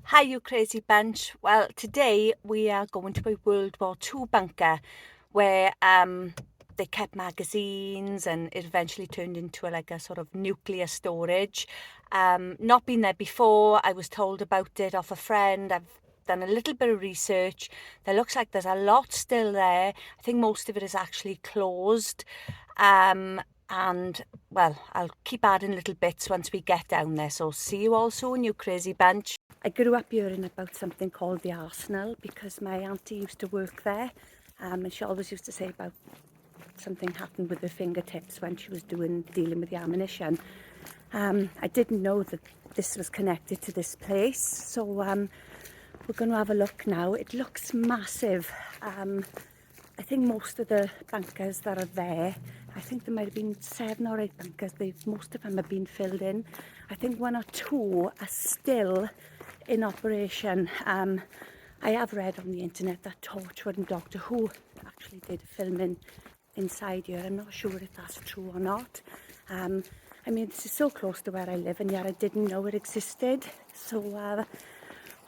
Hi, you crazy bunch. Well, today we are going to a World War II bunker where they kept magazines, and it eventually turned into like a sort of nuclear storage. Not been there before. I was told about it off a friend. I've done a little bit of research. There looks like there's a lot still there. I think most of it is actually closed. And well, I'll keep adding little bits once we get down there. So see you all soon, you crazy bunch. I grew up hearing about something called the Arsenal because my auntie used to work there, and she always used to say about something happened with her fingertips when she was dealing with the ammunition. I didn't know that this was connected to this place, so we're going to have a look now. It looks massive. I think most of the bunkers that are there, I think there might have been 7 or 8 bunkers. Most of them have been filled in. I think 1 or 2 are still in operation. I have read on the internet that Torchwood and Doctor Who actually did filming inside here. I'm not sure if that's true or not. I mean, this is so close to where I live, and yet I didn't know it existed. So, well,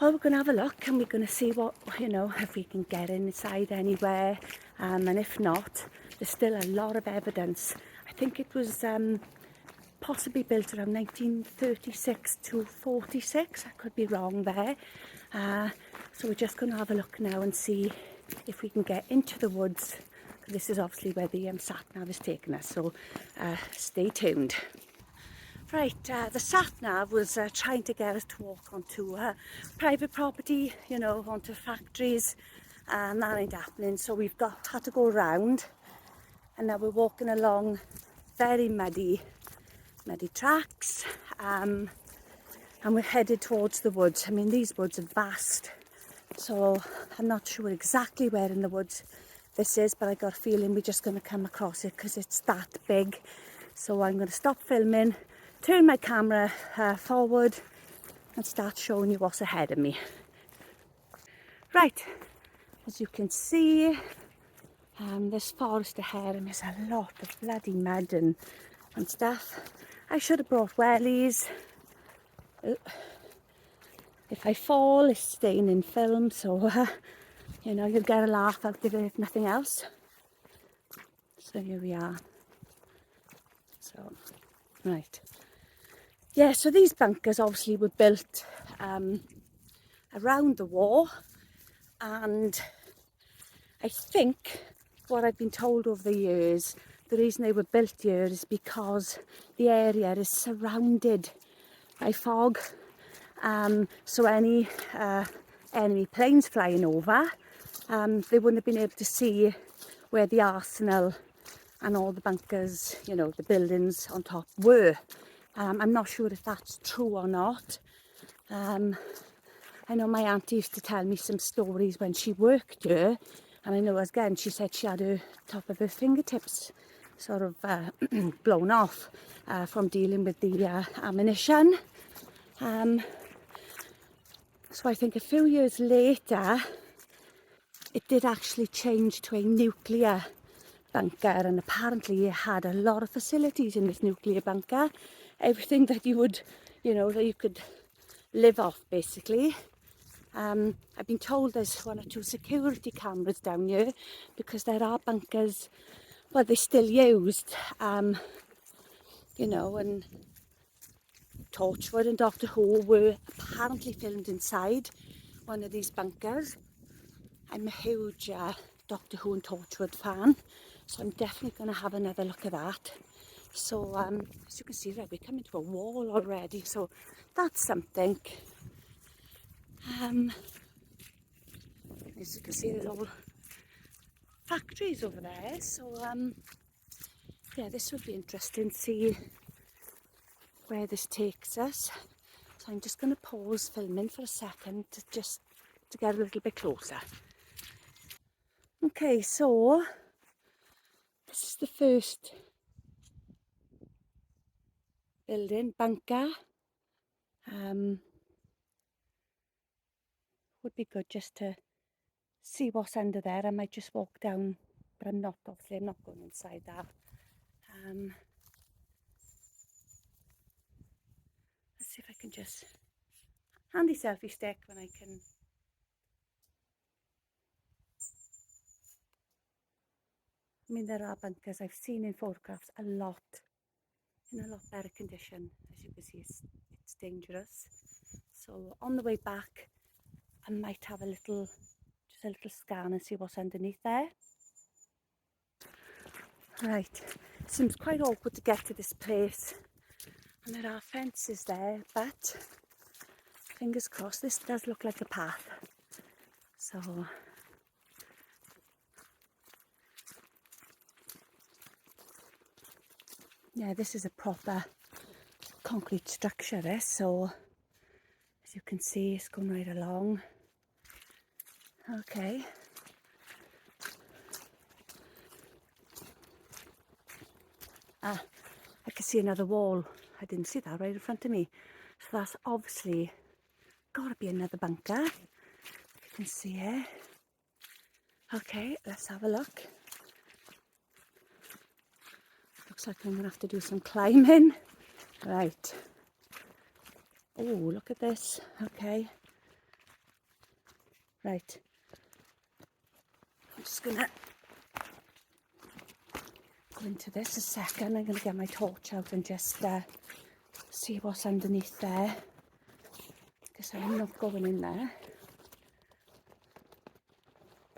we're going to have a look, and we're going to see what, if we can get inside anywhere. And if not, there's still a lot of evidence. I think it was possibly built around 1936 to 46. I could be wrong there. So we're just going to have a look now and see if we can get into the woods. This is obviously where the sat-nav is taking us, so stay tuned. Right, the sat-nav was trying to get us to walk onto private property, onto factories, and that ain't happening. So we've had to go around, and now we're walking along very muddy tracks, and we're headed towards the woods. I mean, these woods are vast, so I'm not sure exactly where in the woods this is, but I got a feeling we're just going to come across it because it's that big. So I'm going to stop filming, turn my camera forward, and start showing you what's ahead of me. Right, as you can see, this forest ahead, and there's a lot of bloody mud and stuff. I should have brought wellies. If I fall, it's staying in film, so you'll get a laugh out of it if nothing else. So here we are. So, right. Yeah, so these bunkers obviously were built around the war, and I think what I've been told over the years, the reason they were built here is because the area is surrounded by fog. So any enemy planes flying over, they wouldn't have been able to see where the arsenal and all the bunkers, the buildings on top were. I'm not sure if that's true or not. I know my auntie used to tell me some stories when she worked here, and I know again she said she had her top of her fingertips sort of blown off from dealing with the ammunition. So I think a few years later it did actually change to a nuclear bunker, and apparently it had a lot of facilities in this nuclear bunker. Everything that you would, that you could live off basically. I've been told there's 1 or 2 security cameras down here because there are bunkers, well, they're still used, and Torchwood and Doctor Who were apparently filmed inside one of these bunkers. I'm a huge Doctor Who and Torchwood fan, so I'm definitely going to have another look at that. So as you can see there, we're coming to a wall already, so that's something. As you can see, there's all factories over there, so yeah, this would be interesting to see where this takes us. So I'm just going to pause filming for a second to get a little bit closer. Okay, so this is the first building, bunker. Would be good just to see what's under there. I might just walk down, but I'm not going inside that. Let's see if I can just, handy selfie stick when I can. I mean, there are bunkers I've seen in photographs in a lot better condition. As you can see, it's dangerous. So on the way back, I might have just a little scan and see what's underneath there. Right, seems quite awkward to get to this place, and there are fences there, but fingers crossed, this does look like a path. So yeah, this is a proper concrete structure, this. So as you can see, it's going right along. Okay. Ah, I can see another wall. I didn't see that right in front of me. So that's obviously got to be another bunker. You can see it. Okay, let's have a look. Looks like I'm going to have to do some climbing. Right. Oh, look at this. Okay. Right. I'm just going to go into this a second. I'm going to get my torch out and just see what's underneath there. Because I'm not going in there.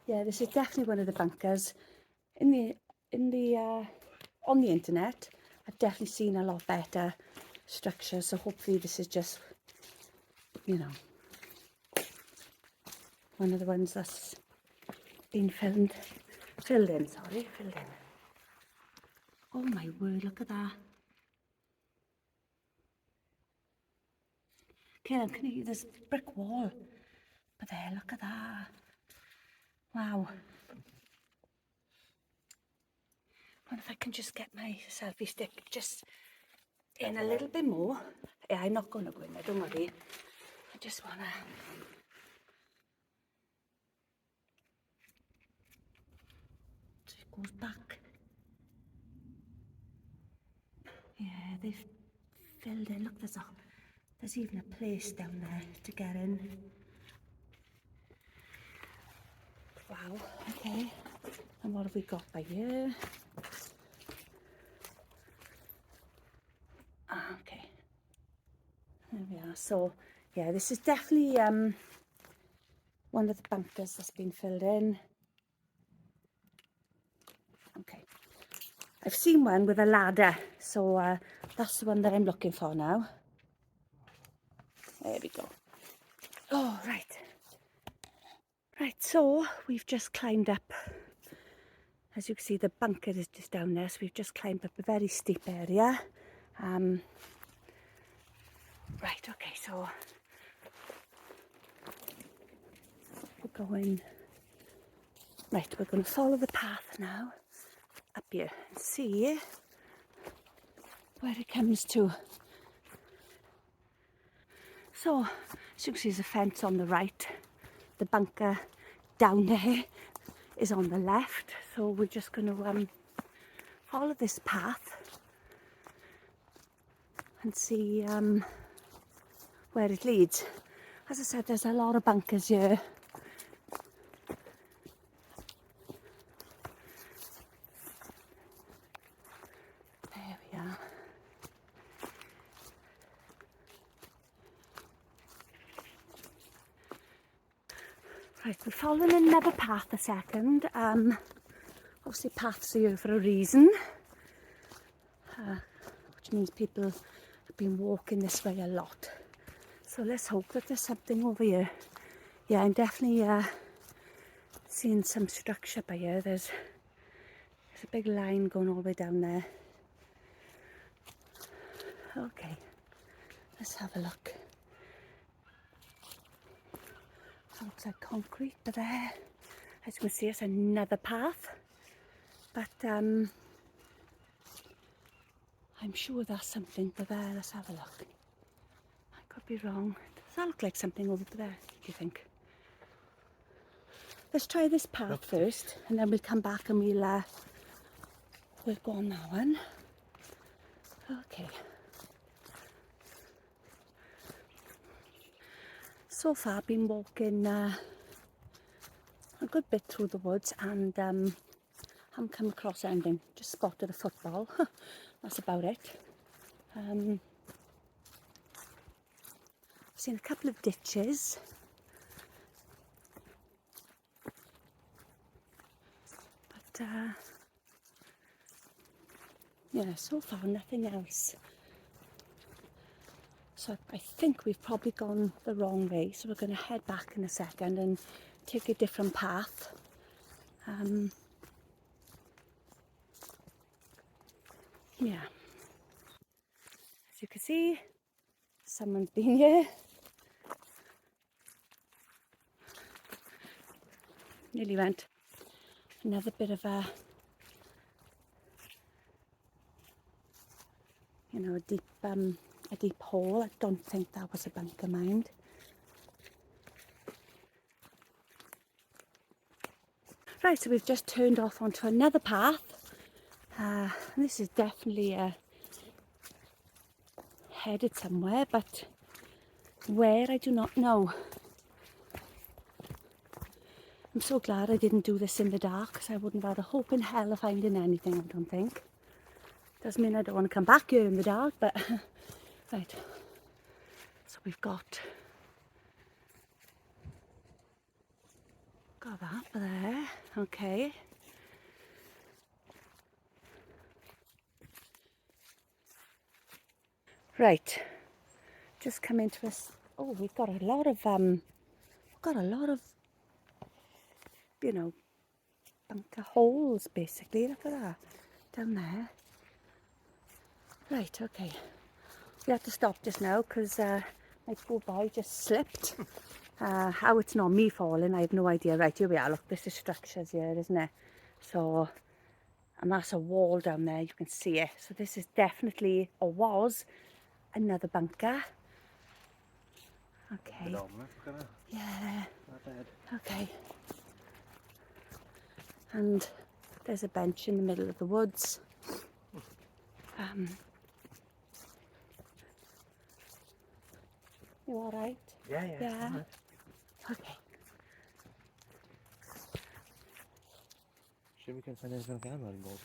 Yeah, this is definitely one of the bunkers. On the internet, I've definitely seen a lot better structures. So hopefully this is just, you know, one of the ones that's been filled in. Oh my word, look at that. Can you, there's a brick wall. But there, look at that. Wow. I wonder if I can just get my selfie stick just in a little bit more. Yeah, I'm not going to go in there, don't worry. I just want to... So it goes back. Yeah, they've filled in. Look, there's even a place down there to get in. Wow, okay. And what have we got by here? Ah, okay. There we are. So, yeah, this is definitely one of the bunkers that's been filled in. Okay. I've seen one with a ladder, so that's the one that I'm looking for now. There we go. Oh, right. Right, so we've just climbed up. As you can see, the bunker is just down there, so we've just climbed up a very steep area. Right, okay, so we're going... Right, we're going to follow the path now up here and see where it comes to. So, as you can see, there's a fence on the right. The bunker down there is on the left. So we're just going to follow this path and see where it leads. As I said, there's a lot of bunkers here. There we are. Right, we're following another path a second. Obviously paths are here for a reason, which means people have been walking this way a lot. So let's hope that there's something over here. Yeah, I'm definitely seeing some structure by here. There's a big line going all the way down there. Okay, let's have a look. That looks like concrete, but there, as you can see, it's another path. But I'm sure that's something over there. Let's have a look. I could be wrong. Does that look like something over there, do you think? Let's try this path first, and then we'll come back and we'll go on that one. Okay. So far I've been walking a good bit through the woods and haven't come across anything. Just spotted a football. That's about it. I've seen a couple of ditches. But yeah, so far nothing else. So I think we've probably gone the wrong way, so we're going to head back in a second and take a different path. Yeah, as you can see, someone's been here. Nearly went. Another bit of a, you know, a deep hole. I don't think that was a bunker, mind. Right, so we've just turned off onto another path. And this is definitely headed somewhere, but where I do not know. I'm so glad I didn't do this in the dark, because I wouldn't have had a hope in hell of finding anything, I don't think. Doesn't mean I don't want to come back here in the dark, but right. So we've got that there, okay. Right, just come into us. Oh, we've got a lot of you know, bunker holes basically. Look at that down there. Right, okay. We had to stop just now because my poor boy just slipped. How it's not me falling, I have no idea. Right, here we are. Look, this is structures here, isn't it? So, and that's a wall down there. You can see it. So this is definitely, or was, another bunker. Okay. Yeah. Okay. And there's a bench in the middle of the woods. You all right? Yeah. Yeah. Okay. Sure we can find anything on camera involved,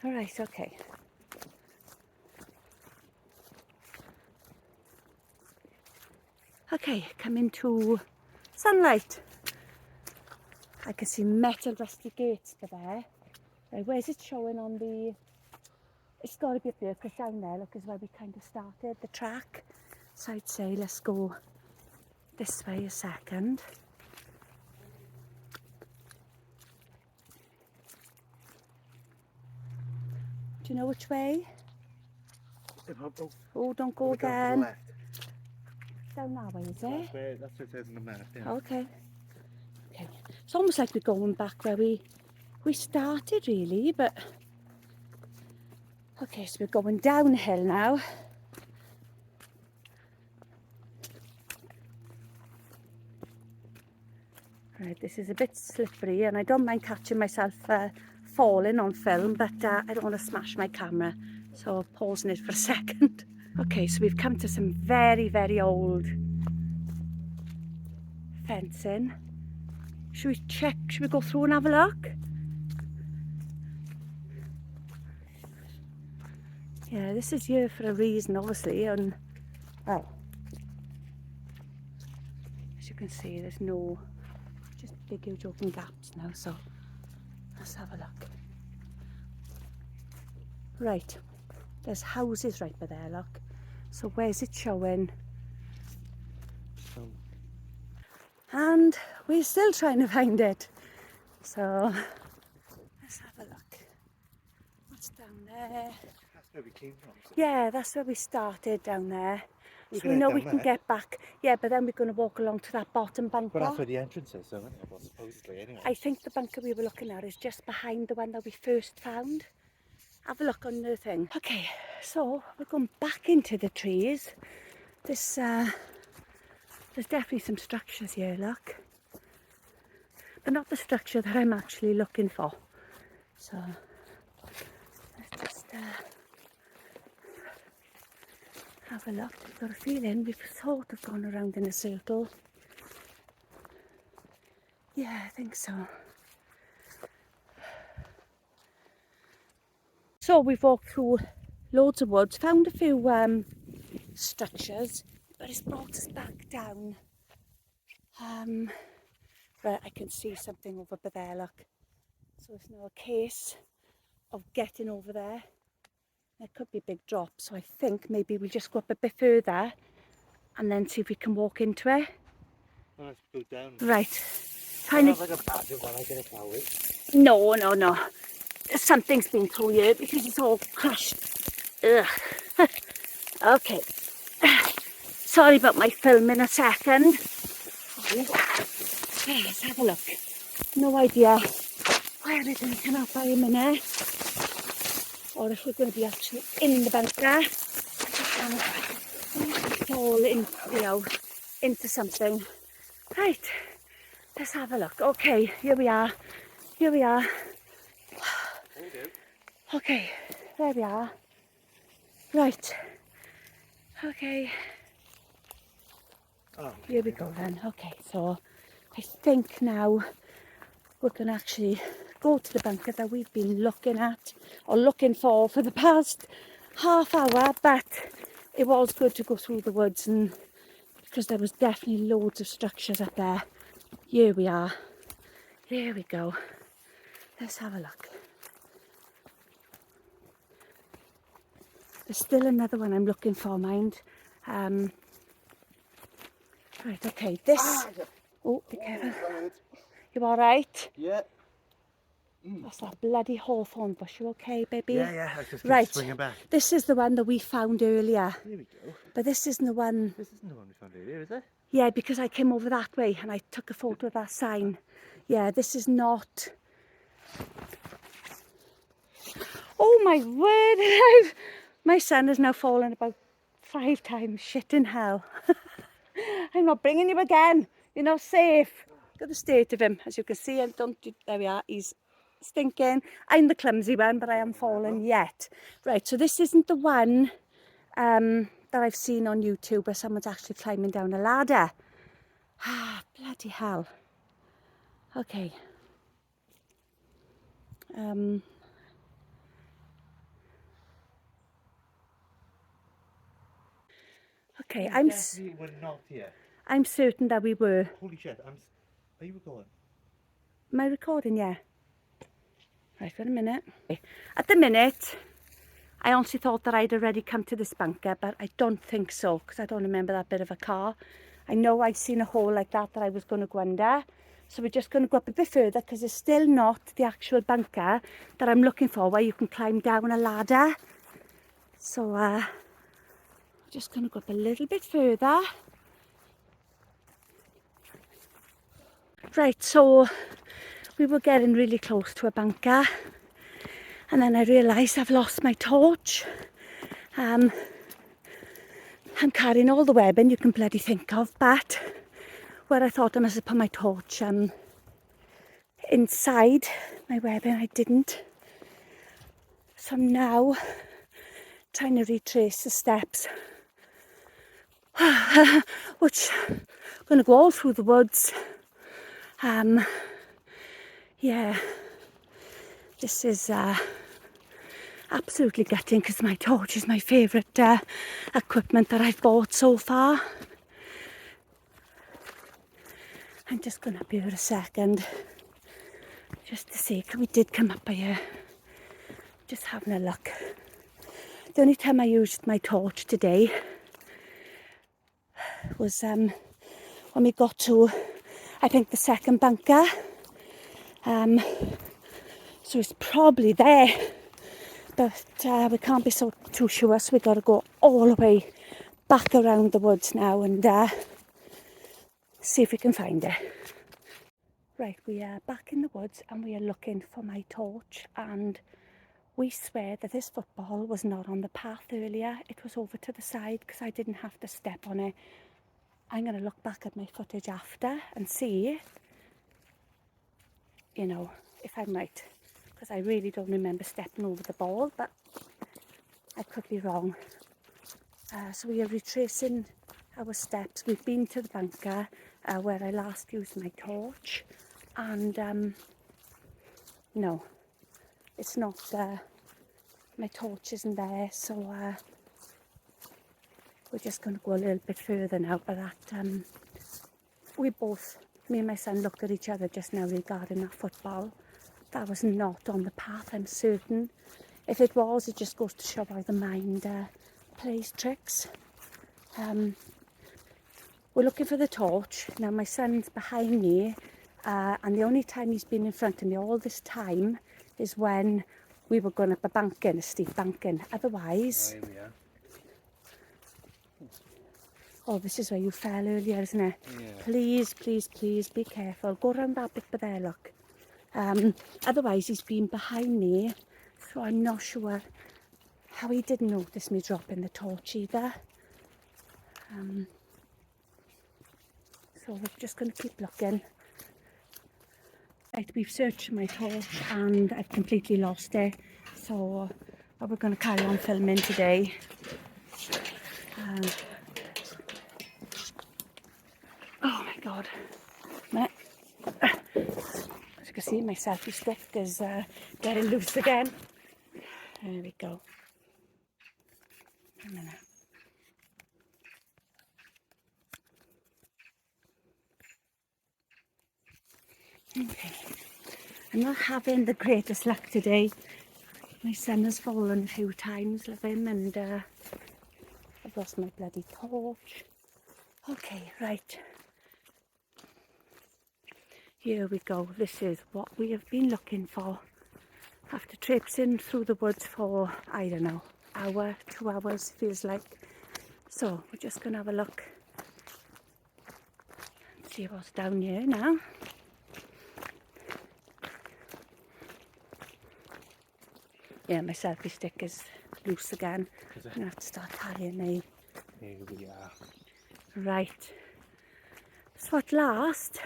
All right, okay. Okay, come into sunlight. I can see metal rusty gates there. Right, where's it showing on the... It's got to be up there, because down there, look, is where we kind of started, the track. So I'd say let's go this way a second. Do you know which way? Oh, don't go again. Down that way, is it? That's where it says on the map, yeah. Okay. Okay. It's almost like we're going back where we started, really, but... Okay, so we're going downhill now. Right, this is a bit slippery and I don't mind catching myself falling on film, but I don't want to smash my camera, so pausing it for a second. Okay, so we've come to some very, very old fencing. Should we check, should we go through and have a look? Yeah, this is here for a reason, obviously, and well, as you can see, there's no, just big huge open gaps now, so let's have a look. Right, there's houses right by there, look. So where's it showing? And we're still trying to find it. So let's have a look. What's down there? That's where we came from. So. Yeah, that's where we started, down there. So we know we can get back. Yeah, but then we're going to walk along to that bottom bunker. But that's where the entrance is, so well, supposedly anyway. I think the bunker we were looking at is just behind the one that we first found. Have a look on the thing. Okay, so we're going back into the trees. This, there's definitely some structures here, look. But not the structure that I'm actually looking for. So, let's just have a look. I've got a feeling we've sort of gone around in a circle. Yeah, I think so. So we've walked through loads of woods, found a few structures, but it's brought us back down. But I can see something over there, look. So it's now a case of getting over there. There could be a big drop, so I think maybe we'll just go up a bit further and then see if we can walk into it. I'll have to go down. Right. I have like a badge of when I get a car with. No. Something's been through here because it's all crushed. Ugh. Okay. Sorry about my film in a second. Let's have a look. No idea where we're going to come out by a minute, or if we're going to be actually in the bunker. Fall in, into something. Right, let's have a look. Okay, here we are. Okay, there we are. Right. Okay. Oh, here we go then. Okay, so I think now we're going to actually go to the bunker that we've been looking at or looking for the past half hour, but it was good to go through the woods, and because there was definitely loads of structures up there. Here we are. Here we go. Let's have a look. There's still another one I'm looking for, mind. Right, okay, this... Oh, be careful. You alright? yeah. That's that bloody hawthorn bush. You okay, baby? Yeah. I just keep Right. swinging back. This is the one that we found earlier. Here we go. But this isn't the one... This isn't the one we found earlier, is it? Yeah, because I came over that way and I took a photo of that sign. Yeah, this is not... Oh my word! My son has now fallen about 5 times. Shit in hell. I'm not bringing you again. You're not safe. Look at the state of him. As you can see, and there we are. He's stinking. I'm the clumsy one, but I haven't fallen yet. Right, so this isn't the one that I've seen on YouTube where someone's actually climbing down a ladder. Ah, bloody hell. Okay. Okay, We're not here. I'm certain that we were. Holy shit! Are you recording? Am I recording? Yeah. Right, wait a minute. At the minute, I honestly thought that I'd already come to this bunker, but I don't think so, because I don't remember that bit of a car. I know I'd seen a hole like that I was going to go under. So we're just going to go up a bit further, because it's still not the actual bunker that I'm looking for, where you can climb down a ladder. So we're just going to go up a little bit further. Right, so we were getting really close to a bunker, and then I realised I've lost my torch. I'm carrying all the webbing you can bloody think of, but where I thought I must have put my torch inside my webbing, I didn't. So I'm now trying to retrace the steps, which I'm going to go all through the woods. Yeah, this is absolutely gutting, because my torch is my favourite equipment that I've bought so far. I'm just going to be here a second just to see, because we did come up here. Just having a look. The only time I used my torch today was when we got to, I think, the second bunker. So it's probably there, but we can't be too sure, so we've got to go all the way back around the woods now and see if we can find it. Right, we are back in the woods and we are looking for my torch, and we swear that this football was not on the path earlier. It was over to the side because I didn't have to step on it. I'm going to look back at my footage after and see, if I'm right, because I really don't remember stepping over the ball, but I could be wrong. So we are retracing our steps. We've been to the bunker where I last used my torch, and no, it's not, my torch isn't there, so we're just going to go a little bit further now. But that, me and my son looked at each other just now regarding that football. That was not on the path, I'm certain. If it was, it just goes to show how the mind plays tricks. We're looking for the torch. Now my son's behind me, and the only time he's been in front of me all this time is when we were going up a banking, a steep banking. Otherwise... Oh, here we are. Oh, this is where you fell earlier, isn't it? Yeah. Please, please, please be careful. Go round that bit there, look. Otherwise, he's been behind me, so I'm not sure how he didn't notice me dropping the torch either. So we're just going to keep looking. Right, we've searched my torch and I've completely lost it. So we're going to carry on filming today. Oh my God. As you can see, my selfie stick is getting loose again. There we go. A minute. Okay. I'm not having the greatest luck today. My son has fallen a few times, love him, and I've lost my bloody torch. Okay, right. Here we go. This is what we have been looking for. After traipsing through the woods for, I don't know, hour, 2 hours, feels like. So we're just going to have a look. See what's down here now. Yeah, my selfie stick is loose again. I'm going to have to start carrying my... Here we are. Right. So at last,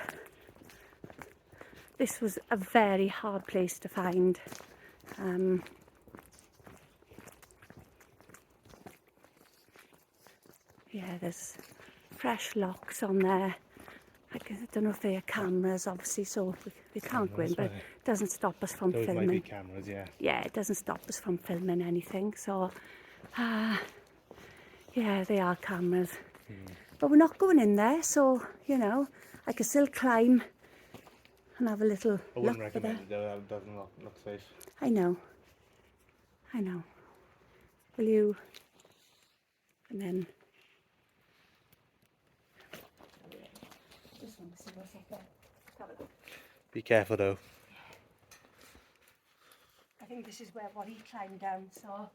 this was a very hard place to find. Yeah, there's fresh locks on there. I don't know if they are cameras, obviously, so we can't go in, but it doesn't stop us from Those filming. might be cameras, yeah. Yeah, it doesn't stop us from filming anything, so yeah, they are cameras. But we're not going in there, so, you know, I can still climb and have a little I wouldn't look recommend it though, that doesn't look safe. I know. Will you? And then... Just want to see what's up there. Have a look. Be careful though. I think this is where he climbed down, so...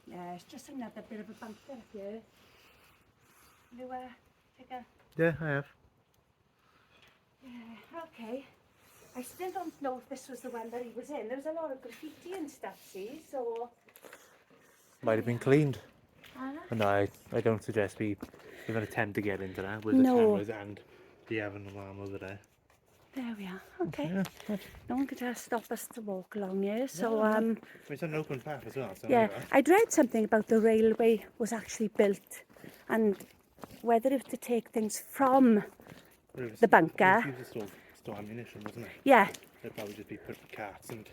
Yeah, it's just another bit of a bunker up here. Will you take a... Yeah, I have. Yeah, okay. I still don't know if this was the one that he was in. There was a lot of graffiti and stuff, see, so... Might have been cleaned. Huh? No, I don't suggest we even attempt to get into that with No. the cameras and the having alarm over there. There we are, okay. Yeah, good. No one could stop us to walk along here, so... It's an open path as well, so Yeah, I'd read something about the railway was actually built and whether it was to take things from the bunker. It was to store ammunition, wasn't it? Yeah, They'd probably just be put carts and...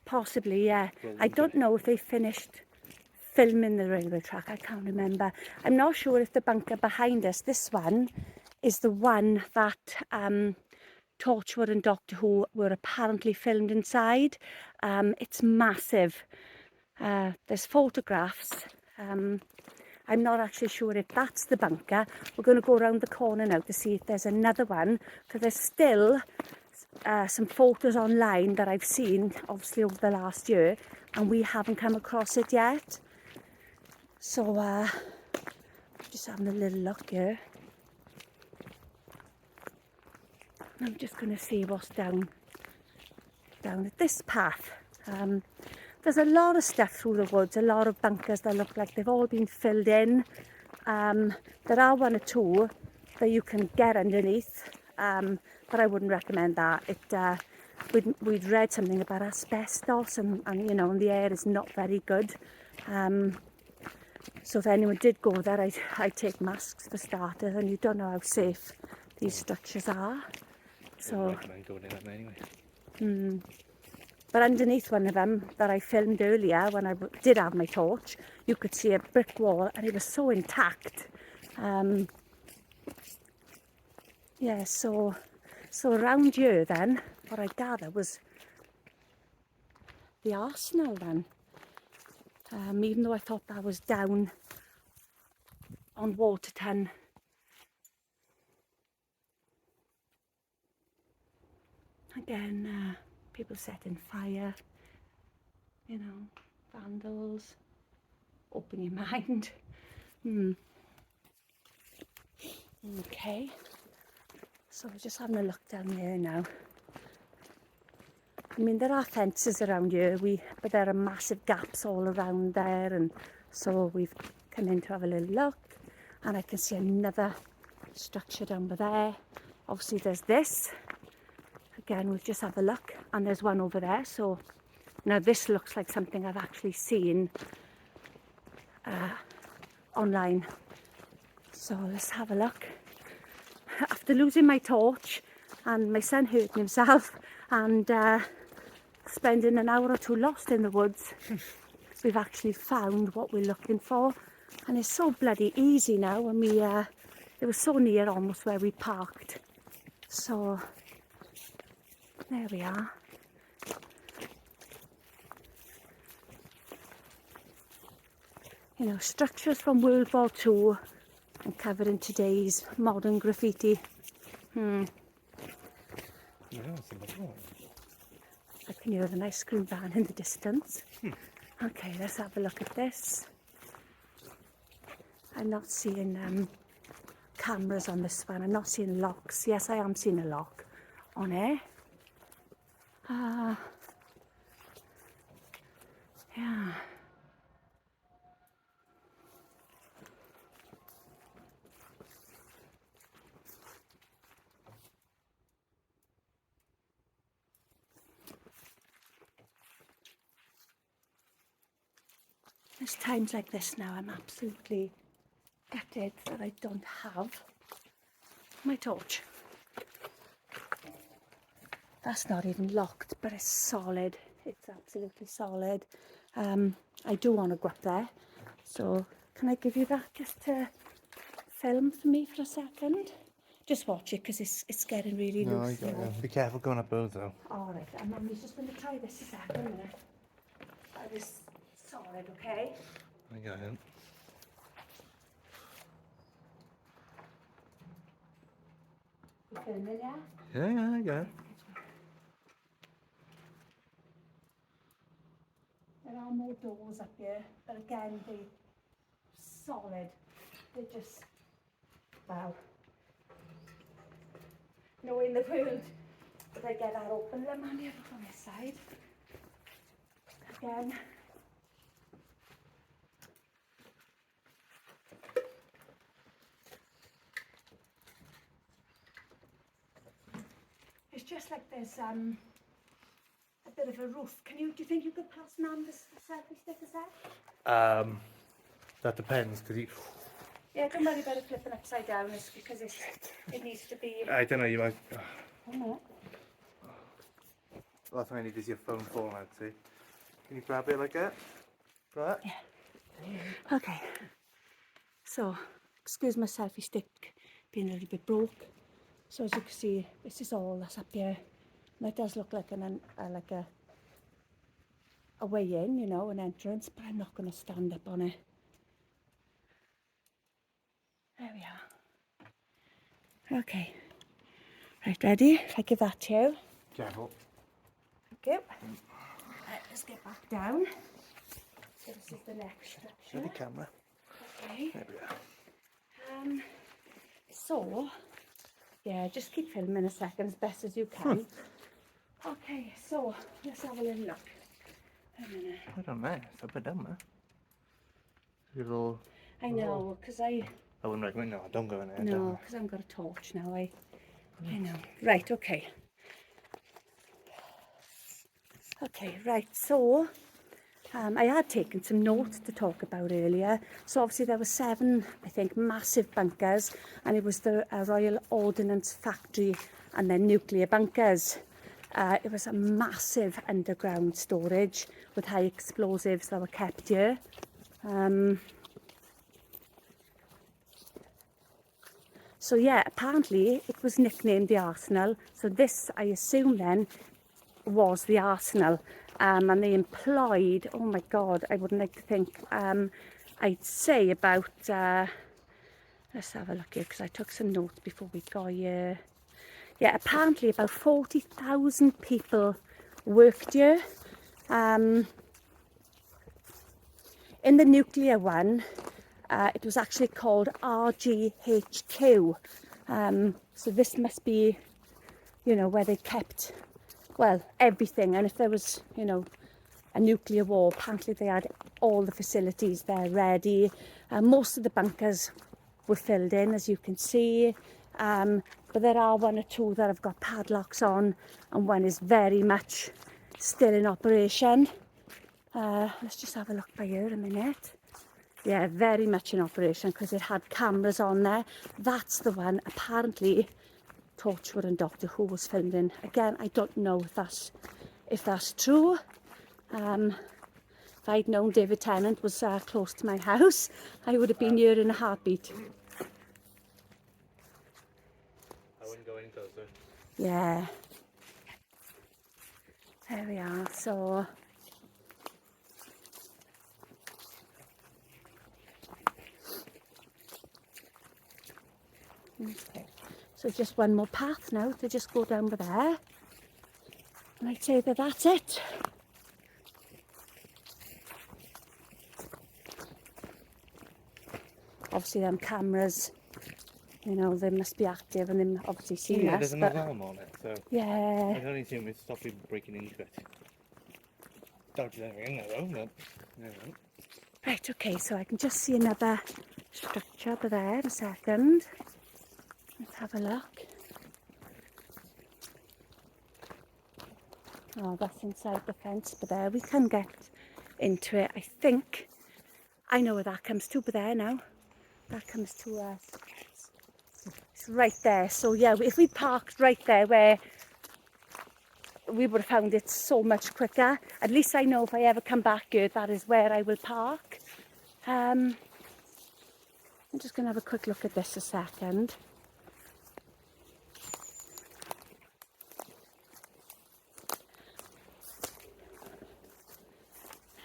possibly, yeah. Well, I don't know if they finished filming the railway track, I can't remember. I'm not sure if the bunker behind us, this one, is the one that Torchwood and Doctor Who were apparently filmed inside. It's massive. There's photographs. I'm not actually sure if that's the bunker. We're going to go around the corner now to see if there's another one, because there's still some photos online that I've seen, obviously over the last year, and we haven't come across it yet. So, just having a little look here. I'm just going to see what's down at this path. There's a lot of stuff through the woods, a lot of bunkers that look like they've all been filled in. There are one or two that you can get underneath, but I wouldn't recommend that. We'd read something about asbestos and you know, and the air is not very good. So if anyone did go there, I'd take masks for starters, and you don't know how safe these structures are. I So, wouldn't recommend going in that anyway. but underneath one of them that I filmed earlier, when I did have my torch, you could see a brick wall, and it was so intact. Yeah, so around here then, what I gather was the arsenal then. Even though I thought that was down on War2. Again, people setting fire, you know, vandals. Open your mind. Okay, so we're just having a look down here now. I mean, there are fences around here, but there are massive gaps all around there, and so we've come in to have a little look, and I can see another structure down there. Obviously there's this. Again, we'll just have a look, and there's one over there. So now this looks like something I've actually seen online. So let's have a look. After losing my torch and my son hurting himself and spending an hour or two lost in the woods, we've actually found what we're looking for, and it's so bloody easy now. When it was so near almost where we parked. So there we are. You know, structures from World War II and covered in today's modern graffiti. Yeah, it's a lovely one. I can hear an ice cream van in the distance. Okay, let's have a look at this. I'm not seeing cameras on this one. I'm not seeing locks. Yes, I am seeing a lock on it. Yeah. There's times like this now I'm absolutely gutted that I don't have my torch. That's not even locked, but it's solid. It's absolutely solid. I do want to go up there, so can I give you that just to film for me for a second? Just watch it, because it's getting really No, I loose. got you. Be careful going up those though. Alright, and Mummy's just going to try this a second minute. That is solid, okay? I got it. You filming, yeah? Yeah, I got it. There are more doors up here, but again, they're solid. They're just, wow. No way in the world would I get that open. Let me have it on this side. Again. It's just like there's a bit of a roof. Do you think you could pass Nan the selfie stick as that? That depends, because Yeah, don't worry about it flipping upside down, it's because it needs to be. I don't know, you might. Oh, Last thing I need is your phone falling out, see? Can you grab it like that? Right? yeah. Okay. So, excuse my selfie stick being a little bit broke. So as you can see, this is all that's up here. And it does look like a way in, you know, an entrance, but I'm not going to stand up on it. There we are. Okay. Right, ready? If I give that to you. Careful. Thank you. Right, let's get back down. So this is the next Show structure. the camera. Okay. There we are. So, yeah, just keep filming a second as best as you can. Okay, so let's have a little look. A minute. I don't know. It's up and down there. Little. I know, because I wouldn't recommend. No, don't go in there. no, because I've got a torch now. I know. Right, okay. Okay, right. So I had taken some notes to talk about earlier. So obviously there were 7, I think, massive bunkers, and it was the Royal Ordnance Factory and then nuclear bunkers. It was a massive underground storage with high explosives that were kept here. So yeah, apparently it was nicknamed the Arsenal. So this, I assume then, was the Arsenal. And they employed, oh my God, I wouldn't like to think, I'd say about, let's have a look here, because I took some notes before we got here. Yeah, apparently about 40,000 people worked here. In the nuclear one, it was actually called RGHQ. So this must be, you know, where they kept, well, everything. And if there was, you know, a nuclear war, apparently they had all the facilities there ready. Most of the bunkers were filled in, as you can see. But there are 1 or 2 that have got padlocks on, and one is very much still in operation. Let's just have a look by here a minute. Yeah, very much in operation because it had cameras on there. That's the one, apparently, Torchwood and Doctor Who was filmed in. Again, I don't know if that's true. If I'd known David Tennant was close to my house, I would have been here in a heartbeat. I wouldn't go any closer. Yeah. There we are. So okay. So just one more path now to just go down there. And I'd say that that's it. Obviously them cameras, you know, they must be active and they obviously seen us. There's an alarm on it, so yeah. I don't need to stop people breaking into it. Dodge them in there though, but no. Right, okay, so I can just see another structure over there in a second. Let's have a look. Oh, that's inside the fence, but there we can get into it. I think I know where that comes to, but there now. That comes to us. It's right there. So yeah, if we parked right there where we would have found it so much quicker. At least I know if I ever come back here, that is where I will park. I'm just going to have a quick look at this a second.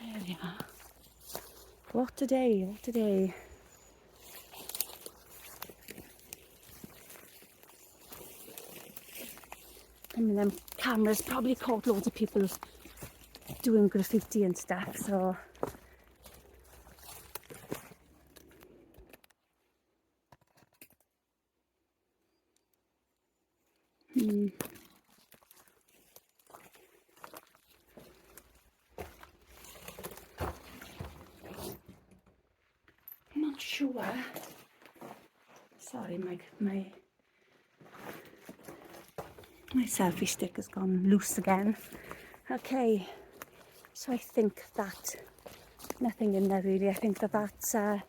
There we are. What a day, what a day. I mean, them cameras probably caught loads of people doing graffiti and stuff, so. I'm not sure. Sorry, my selfie stick has gone loose again. Okay, so I think that nothing in there really. I think that's I'm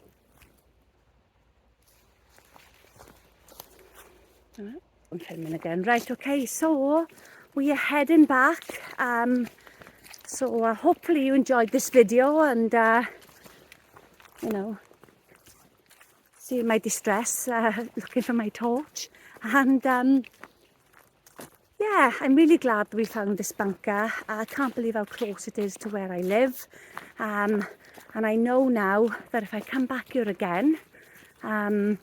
filming again. Right, okay, so we are heading back. So hopefully you enjoyed this video and you know, see my distress looking for my torch. And yeah, I'm really glad that we found this bunker. I can't believe how close it is to where I live. And I know now that if I come back here again, I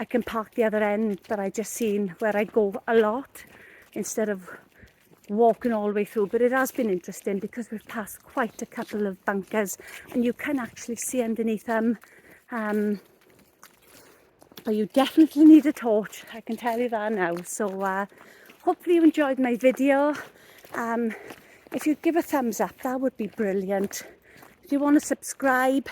can park the other end that I just seen where I go a lot instead of walking all the way through. But it has been interesting because we've passed quite a couple of bunkers and you can actually see underneath them. But you definitely need a torch, I can tell you that now. So hopefully you enjoyed my video. If you give a thumbs up, that would be brilliant. If you want to subscribe,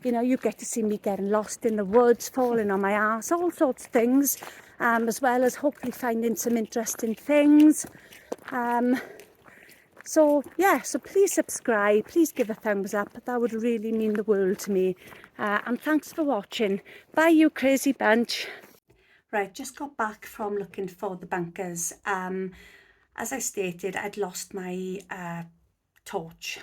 you know, you get to see me getting lost in the woods, falling on my arse, all sorts of things, as well as hopefully finding some interesting things. So yeah, so please subscribe, please give a thumbs up. That would really mean the world to me. And thanks for watching. Bye, you crazy bunch. Right, just got back from looking for the bunkers. As I stated, I'd lost my torch.